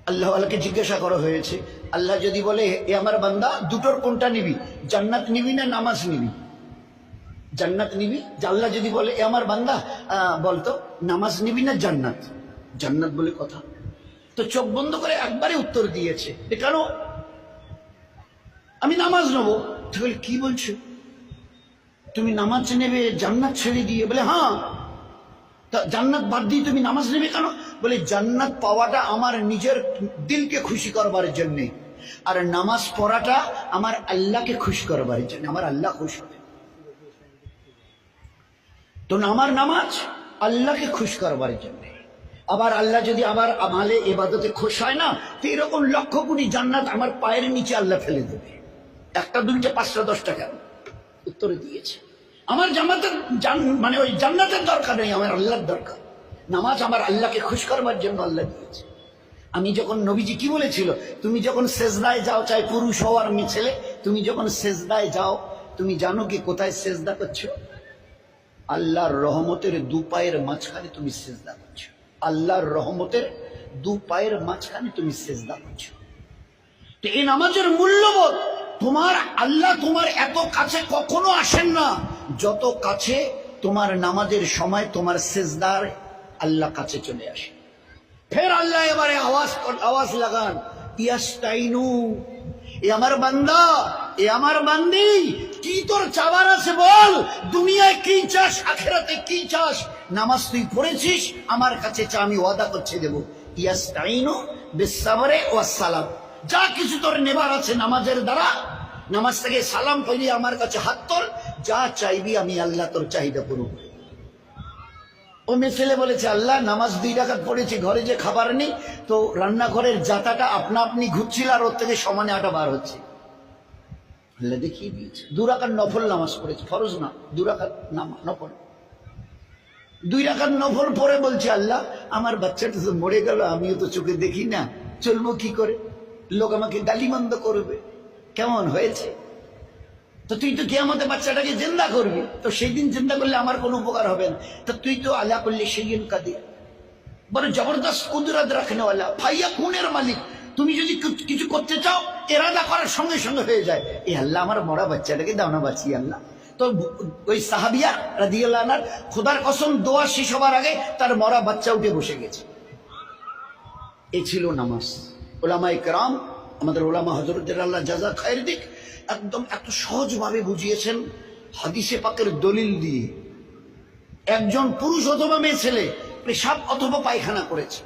আল্লাহওয়ালাকে জিজ্ঞাসা করা হয়েছে, আল্লাহ যদি বলে এ আমার বান্দা দুটোর কোনটা নিবি, জান্নাত নিবি না নামাজ নিবি? জান্নাত নিবি। আল্লাহ যদি বলে এ আমার বান্দা বলতো নামাজ নিবি না জান্নাত? জান্নাত বলে কথা। তো চোখ বন্ধ করে একবারে উত্তর দিয়েছে, কেন? আমি নামাজ নেবো। বলে কি বলছো, তুমি নামাজ নেবে জান্নাত ছেড়ে দিয়ে? বলে হ্যাঁ। তা জান্নাত বাদ দিয়ে তুমি নামাজ নেবে কেন? বলে জান্নাত পাওয়াটা আমার নিজের দিলকে খুশি করবার জন্যে, আর নামাজ পড়াটা আমার আল্লাহকে খুশি করবার জন্য, আমার আল্লাহ খুশি হবে। তো আমার নামাজ আল্লাহকে খুশ করবার জন্য। আবার আল্লাহ যদি আবার আমালে ইবাদতে খুশ হয় না, তো এরকম লক্ষ কোটি জান্নাত আমার পায়ের নিচে আল্লাহ ফেলে দেবে। একটা দুইটা 5টা 10টা কেন? উত্তরে দিয়েছে আমার জান্নাতের মানে ওই জান্নাতের দরকার নেই, আমার আল্লাহর দরকার। নামাজ আমার আল্লাহকে খুশ করবার জন্য আল্লাহ দিয়েছে। আমি যখন, নবীজি কি বলেছিল, তুমি যখন সেজদায় যাও, চাই পুরুষ হও আর মেয়ে ছেলে, তুমি যখন সেজদায় যাও, তুমি জানো কি কোথায় সেজদা করছো? আল্লাহর রহমতের 2 পায়ের মাঝখানে তুমি সেজদা করছো। আল্লাহর রহমতের 2 পায়ের মাঝখানে তুমি সেজদা করছো। তো এই নামাজের মূল্যবোধ, তোমার আল্লাহ তোমার এত কাছে কখনো আসেন না যত কাছে তোমার নামাজের সময় তোমার সেজদার আল্লাহ কাছে চলে আসে। ফের আল্লাহ এবারে আওয়াজ লাগান, ইয়াস্তাইনু, এ আমার বান্দা, এ আমার বান্দি, কি তোর চাবার আছে বল? দুনিয়ায় কি চাস, আখিরাতে কি চাস? নামাজ তুই পড়েছিস, আমার কাছে চা, আমি ওয়াদা করছে দেব। ইয়াস্তাইনু বিসসাবরে ওয়াস সালাম, যা কিছু তোর নেবার আছে নামাজের দ্বারা, নামাজ থেকে সালাম পড়ি আমার কাছে হাত তোল, যা চাইবি আমি আল্লাহ তোর চাহিদা পূরণ। ও মেয়ে ছেলে বলেছে, আল্লাহ নামাজ 2 রাকাত পড়েছি, ঘরে যে খাবার নেই, তো রান্নাঘরের জাতাটা আপনা আপনি ঘুরছিল আর ওর থেকে সমানে আটা বার হচ্ছে। আল্লাহ দেখিয়ে দিয়েছে 2 রাকাত নফল নামাজ পড়েছে, ফরজ না, 2 রাকাত নফল। 2 রাকাত নফল পড়ে বলছে, আল্লাহ আমার বাচ্চাটা তো মরে গেল, আমিও তো চোখে দেখি না, চলবো কি করে? লোক আমাকে গালিমন্দ করবে। কেমন হয়েছে? তো তুই তো কিয়ামতে বাচ্চাটাকে জিন্দা করবি, তো সেই দিন জিন্দা করলে আমার কোনো উপকার হবে না। তো তুই তো আলা করলে সেইদিন কাদির, বড় জবরদস্ত কুদরত রাখনেওয়ালা, ফাইয়া খুনের মালিক। তুমি যদি কিছু করতে চাও, এরাদা করার সঙ্গে সঙ্গে হয়ে যায়। এ আল্লাহ আমার মরা বাচ্চাটাকে দাও না বাঁচিয়ে আল্লাহ। তো ওই সাহাবিয়া রাদিয়াল্লাহু আনহা, খোদার কসম, দোয়া শেষ হবার আগে তার মরা বাচ্চা উঠে বসে গেছে। এ ছিল নামাজ। ওলামায়ে কেরাম, আমাদের ওলামা হযরতদের আল্লাহ জাযা খায়ের দিক, একদম এত সহজভাবে বুঝিয়েছেন হাদিসে পাকের দলিল দিয়ে। একজন পুরুষ অথবা মেয়ে ছেলে পেশাব অথবা পায়খানা করেছে,